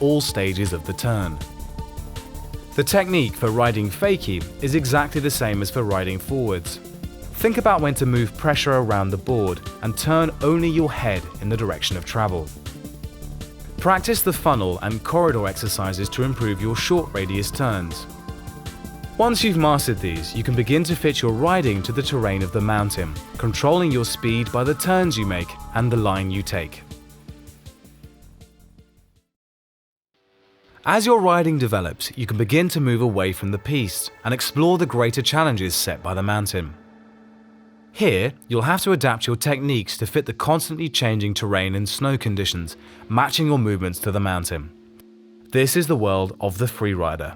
all stages of the turn. The technique for riding fakie is exactly the same as for riding forwards. Think about when to move pressure around the board and turn only your head in the direction of travel. Practice the funnel and corridor exercises to improve your short radius turns. Once you've mastered these, you can begin to fit your riding to the terrain of the mountain, controlling your speed by the turns you make and the line you take. As your riding develops, you can begin to move away from the piste and explore the greater challenges set by the mountain. Here, you'll have to adapt your techniques to fit the constantly changing terrain and snow conditions, matching your movements to the mountain. This is the world of the freerider.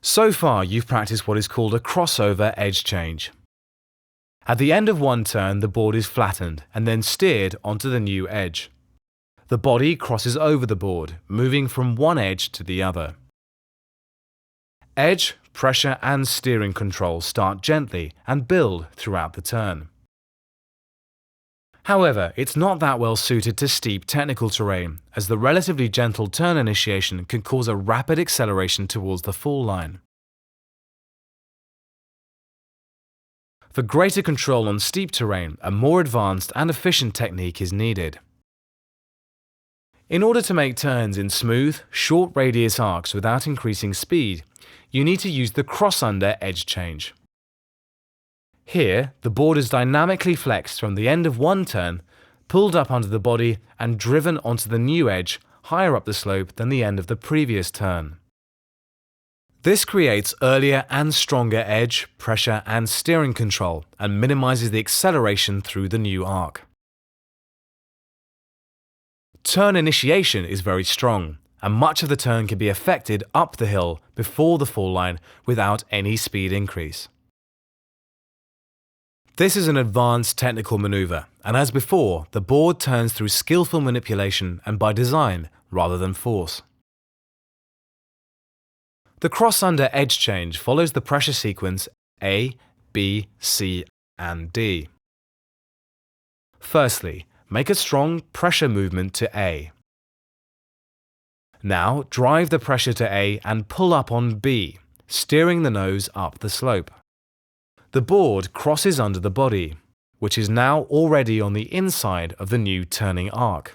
So far, you've practiced what is called a crossover edge change. At the end of one turn, the board is flattened and then steered onto the new edge. The body crosses over the board, moving from one edge to the other. Edge, pressure and steering control start gently and build throughout the turn. However, it's not that well suited to steep technical terrain, as the relatively gentle turn initiation can cause a rapid acceleration towards the fall line. For greater control on steep terrain, a more advanced and efficient technique is needed. In order to make turns in smooth, short radius arcs without increasing speed, you need to use the cross-under edge change. Here, the board is dynamically flexed from the end of one turn, pulled up onto the body and driven onto the new edge higher up the slope than the end of the previous turn. This creates earlier and stronger edge, pressure and steering control and minimizes the acceleration through the new arc. Turn initiation is very strong, and much of the turn can be effected up the hill before the fall line without any speed increase. This is an advanced technical maneuver, and as before, the board turns through skillful manipulation and by design rather than force. The cross-under edge change follows the pressure sequence A, B, C, and D. Firstly, make a strong pressure movement to A. Now drive the pressure to A and pull up on B, steering the nose up the slope. The board crosses under the body, which is now already on the inside of the new turning arc.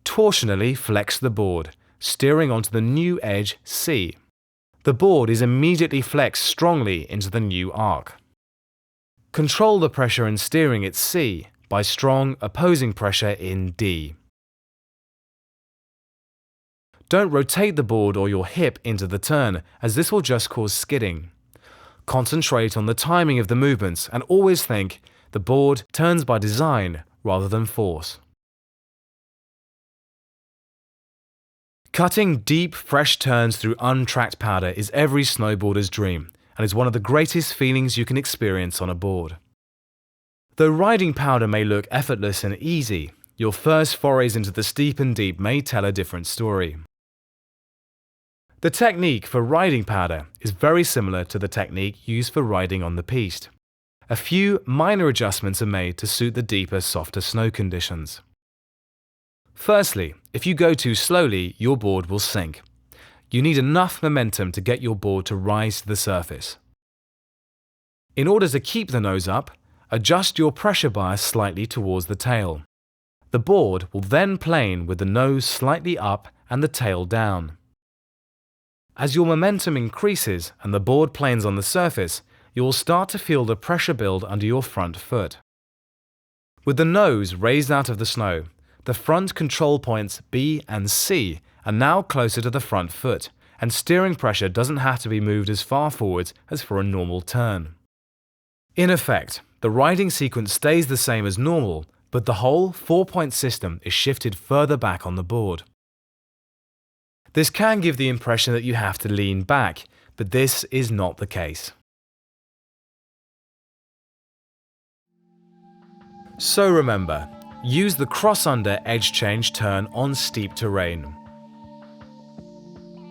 Torsionally flex the board, steering onto the new edge C. The board is immediately flexed strongly into the new arc. Control the pressure and steering at C by strong opposing pressure in D. Don't rotate the board or your hip into the turn, as this will just cause skidding. Concentrate on the timing of the movements and always think the board turns by design rather than force. Cutting deep, fresh turns through untracked powder is every snowboarder's dream and is one of the greatest feelings you can experience on a board. Though riding powder may look effortless and easy, your first forays into the steep and deep may tell a different story. The technique for riding powder is very similar to the technique used for riding on the piste. A few minor adjustments are made to suit the deeper, softer snow conditions. Firstly, if you go too slowly, your board will sink. You need enough momentum to get your board to rise to the surface. In order to keep the nose up, adjust your pressure bias slightly towards the tail. The board will then plane with the nose slightly up and the tail down. As your momentum increases and the board planes on the surface, you will start to feel the pressure build under your front foot. With the nose raised out of the snow, the front control points B and C are now closer to the front foot, and steering pressure doesn't have to be moved as far forwards as for a normal turn. In effect, the riding sequence stays the same as normal, but the whole 4-point system is shifted further back on the board. This can give the impression that you have to lean back, but this is not the case. So remember, use the cross-under edge change turn on steep terrain.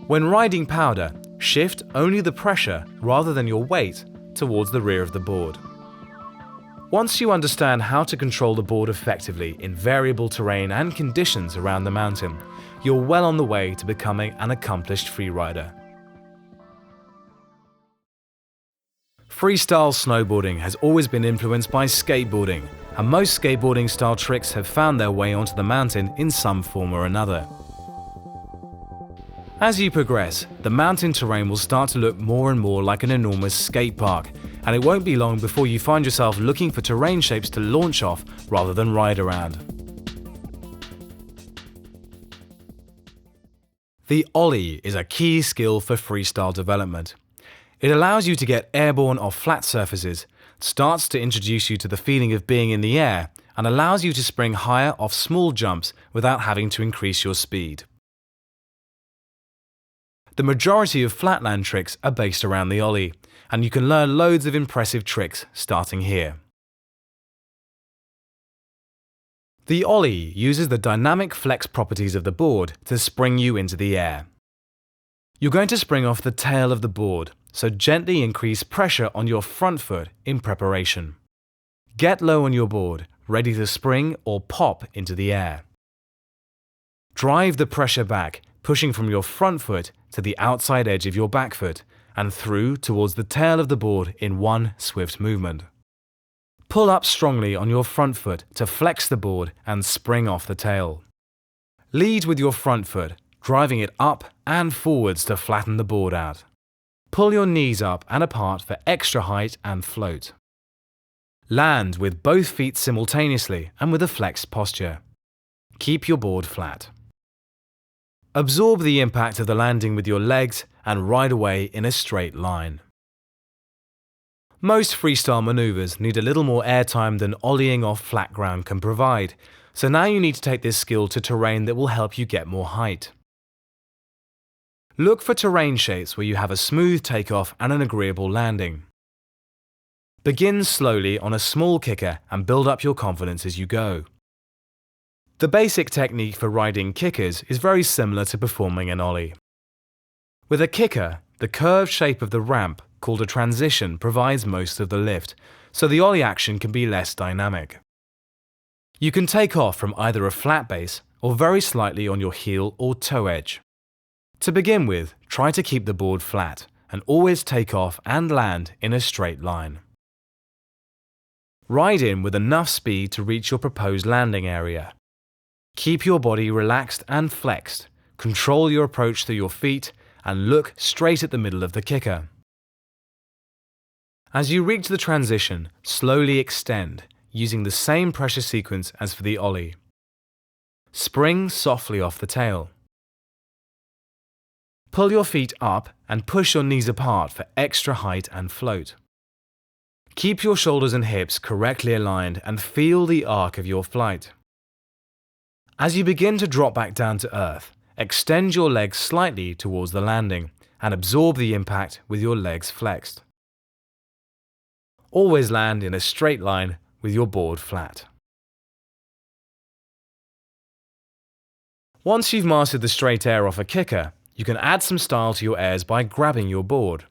When riding powder, shift only the pressure rather than your weight towards the rear of the board. Once you understand how to control the board effectively in variable terrain and conditions around the mountain, you're well on the way to becoming an accomplished freerider. Freestyle snowboarding has always been influenced by skateboarding, and most skateboarding style tricks have found their way onto the mountain in some form or another. As you progress, the mountain terrain will start to look more and more like an enormous skate park, and it won't be long before you find yourself looking for terrain shapes to launch off rather than ride around. The ollie is a key skill for freestyle development. It allows you to get airborne off flat surfaces, starts to introduce you to the feeling of being in the air, and allows you to spring higher off small jumps without having to increase your speed. The majority of flatland tricks are based around the ollie, and you can learn loads of impressive tricks starting here. The ollie uses the dynamic flex properties of the board to spring you into the air. You're going to spring off the tail of the board, so gently increase pressure on your front foot in preparation. Get low on your board, ready to spring or pop into the air. Drive the pressure back, pushing from your front foot to the outside edge of your back foot and through towards the tail of the board in one swift movement. Pull up strongly on your front foot to flex the board and spring off the tail. Lead with your front foot, driving it up and forwards to flatten the board out. Pull your knees up and apart for extra height and float. Land with both feet simultaneously and with a flexed posture. Keep your board flat. Absorb the impact of the landing with your legs and ride away in a straight line. Most freestyle maneuvers need a little more airtime than ollieing off flat ground can provide, so now you need to take this skill to terrain that will help you get more height. Look for terrain shapes where you have a smooth takeoff and an agreeable landing. Begin slowly on a small kicker and build up your confidence as you go. The basic technique for riding kickers is very similar to performing an ollie. With a kicker, the curved shape of the ramp, called a transition, provides most of the lift, so the ollie action can be less dynamic. You can take off from either a flat base or very slightly on your heel or toe edge. To begin with, try to keep the board flat and always take off and land in a straight line. Ride in with enough speed to reach your proposed landing area. Keep your body relaxed and flexed, control your approach through your feet, and look straight at the middle of the kicker. As you reach the transition, slowly extend, using the same pressure sequence as for the ollie. Spring softly off the tail. Pull your feet up and push your knees apart for extra height and float. Keep your shoulders and hips correctly aligned and feel the arc of your flight. As you begin to drop back down to earth, extend your legs slightly towards the landing and absorb the impact with your legs flexed. Always land in a straight line with your board flat. Once you've mastered the straight air off a kicker, you can add some style to your airs by grabbing your board.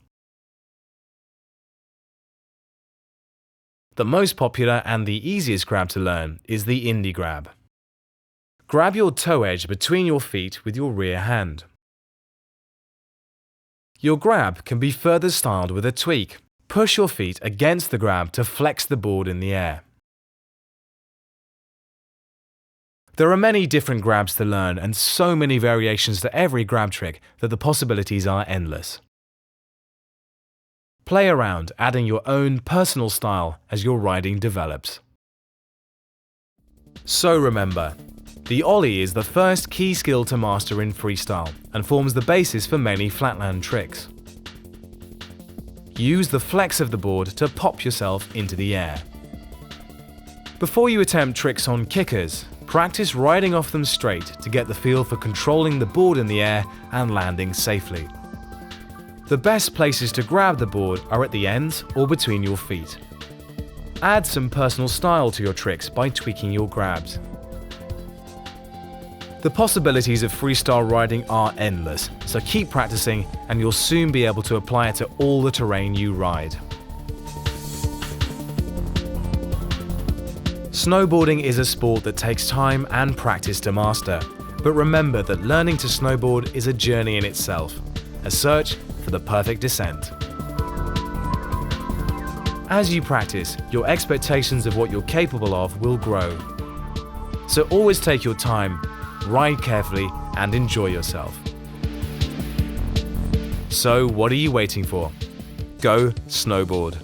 The most popular and the easiest grab to learn is the indie grab. Grab your toe edge between your feet with your rear hand. Your grab can be further styled with a tweak. Push your feet against the grab to flex the board in the air. There are many different grabs to learn and so many variations to every grab trick that the possibilities are endless. Play around, adding your own personal style as your riding develops. So remember, the ollie is the first key skill to master in freestyle and forms the basis for many flatland tricks. Use the flex of the board to pop yourself into the air. Before you attempt tricks on kickers, practice riding off them straight to get the feel for controlling the board in the air and landing safely. The best places to grab the board are at the ends or between your feet. Add some personal style to your tricks by tweaking your grabs. The possibilities of freestyle riding are endless, so keep practicing and you'll soon be able to apply it to all the terrain you ride. Snowboarding is a sport that takes time and practice to master, but remember that learning to snowboard is a journey in itself, a search for the perfect descent. As you practice, your expectations of what you're capable of will grow. So always take your time, ride carefully, and enjoy yourself. So what are you waiting for? Go snowboard.